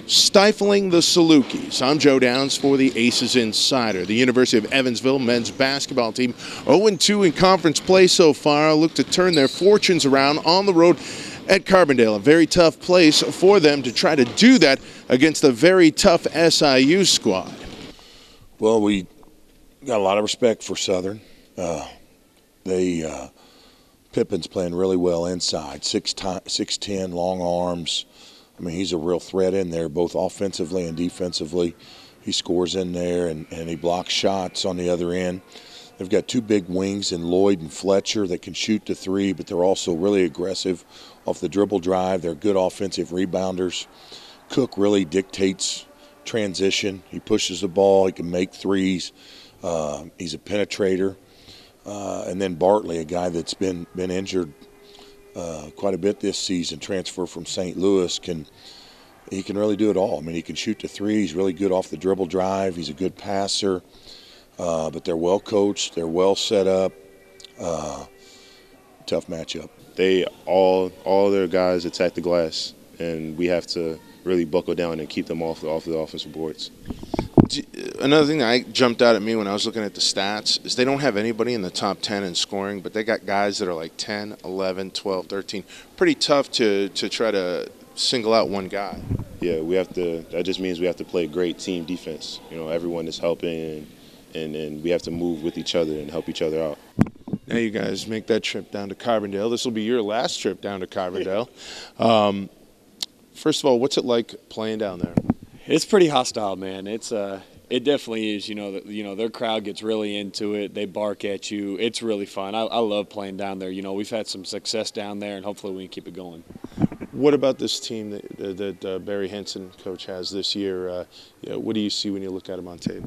Stifling the Salukis. I'm Joe Downs for the ACES Insider. The University of Evansville men's basketball team 0-2 in conference play so far. Look to turn their fortunes around on the road at Carbondale. A very tough place for them to try to do that against a very tough SIU squad. Well, we got a lot of respect for Southern. Pippin's playing really well inside, 6'10", long arms. I mean, he's a real threat in there, both offensively and defensively. He scores in there, and he blocks shots on the other end. They've got two big wings in Lloyd and Fletcher that can shoot the three, but they're also really aggressive off the dribble drive. They're good offensive rebounders. Cook really dictates transition. He pushes the ball. He can make threes. He's a penetrator. And then Bartley, a guy that's been injured quite a bit this season, transfer from St. Louis, he can really do it all. I mean, he can shoot the three. He's really good off the dribble drive. He's a good passer. But they're well coached. They're well set up. Tough matchup. They all their guys attack the glass, and we have to really buckle down and keep them off the offensive boards. Another thing that jumped out at me when I was looking at the stats is they don't have anybody in the top 10 in scoring, but they got guys that are like 10, 11, 12, 13. Pretty tough to try to single out one guy. Yeah, that just means we have to play great team defense. You know, everyone is helping, and we have to move with each other and help each other out. Now you guys make that trip down to Carbondale. This will be your last trip down to Carbondale. First of all, what's it like playing down there? It's pretty hostile, man. It definitely is. You know, their crowd gets really into it. They bark at you. It's really fun. I love playing down there. You know, we've had some success down there, and hopefully we can keep it going. What about this team that Barry Henson, coach, has this year? What do you see when you look at them on tape?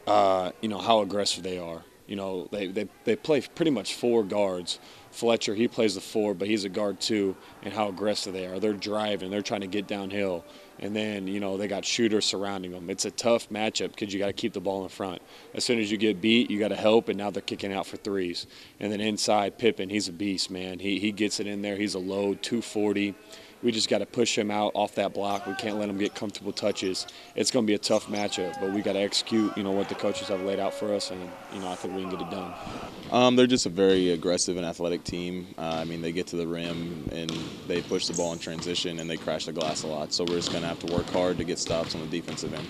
You know, how aggressive they are. You know, they play pretty much four guards. Fletcher, he plays the four, but he's a guard too, and how aggressive they are. They're driving. They're trying to get downhill. And then, you know, they got shooters surrounding them. It's a tough matchup because you got to keep the ball in front. As soon as you get beat, you got to help, and now they're kicking out for threes. And then inside, Pippin, he's a beast, man. He gets it in there. He's a load, 240. We just got to push him out off that block. We can't let him get comfortable touches. It's going to be a tough matchup, but we got to execute, you know, what the coaches have laid out for us, and, you know, I think we can get it done. They're just a very aggressive and athletic team. I mean, they get to the rim, and they push the ball in transition, and they crash the glass a lot. So we're just going to have to work hard to get stops on the defensive end.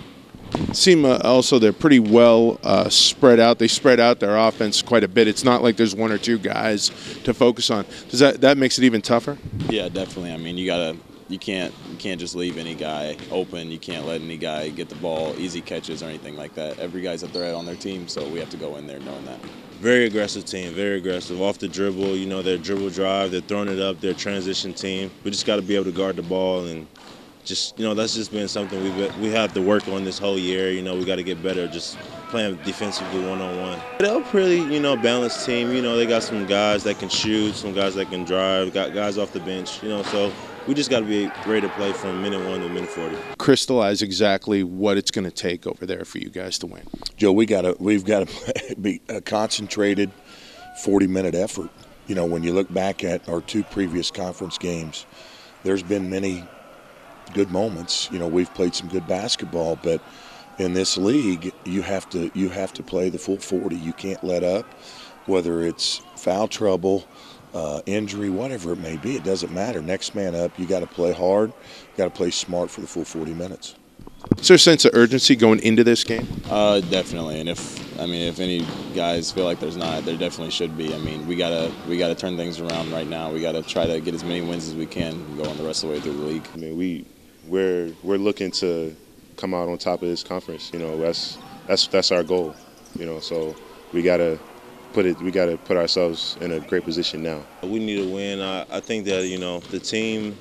Seem also they're pretty well spread out. They spread out their offense quite a bit. It's not like there's one or two guys to focus on. Does that makes it even tougher? Yeah, definitely. I mean, you can't just leave any guy open. You can't let any guy get the ball, easy catches or anything like that. Every guy's a threat on their team, so we have to go in there knowing that. Very aggressive team, very aggressive. Off the dribble, you know, their dribble drive, they're throwing it up, their transition team. We just got to be able to guard the ball, and just, you know, that's just been something we have to work on this whole year. You know, we got to get better just playing defensively one-on-one. They're a pretty, you know, balanced team. You know, they got some guys that can shoot, some guys that can drive, got guys off the bench, you know, so we just got to be ready to play from minute 1 to minute 40. Crystallize exactly what it's going to take over there for you guys to win. Joe, we've got to be a concentrated 40-minute effort. You know, when you look back at our two previous conference games, there's been many good moments. You know, we've played some good basketball, but in this league, you have to play the full 40. You can't let up, whether it's foul trouble, injury, whatever it may be. It doesn't matter. Next man up. You got to play hard. You got to play smart for the full 40 minutes. Is there a sense of urgency going into this game? Definitely. And if any guys feel like there's not, there definitely should be. I mean, we gotta turn things around right now. We gotta try to get as many wins as we can and go on the rest of the way through the league. I mean, we're looking to come out on top of this conference. You know, that's our goal. You know, so we gotta put ourselves in a great position now. We need to win. I think that, you know, the team,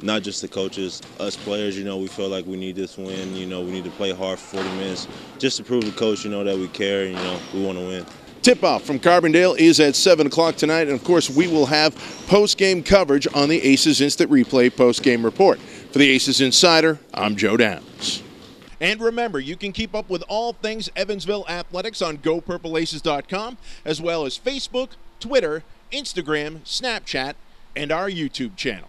not just the coaches, us players, you know, we feel like we need this win. You know, we need to play hard for 40 minutes just to prove to the coach, you know, that we care and, you know, we want to win. Tip-off from Carbondale is at 7 o'clock tonight, and of course we will have post-game coverage on the ACES Instant Replay post-game report. For the ACES Insider, I'm Joe Downs. And remember, you can keep up with all things Evansville athletics on GoPurpleAces.com, as well as Facebook, Twitter, Instagram, Snapchat, and our YouTube channel.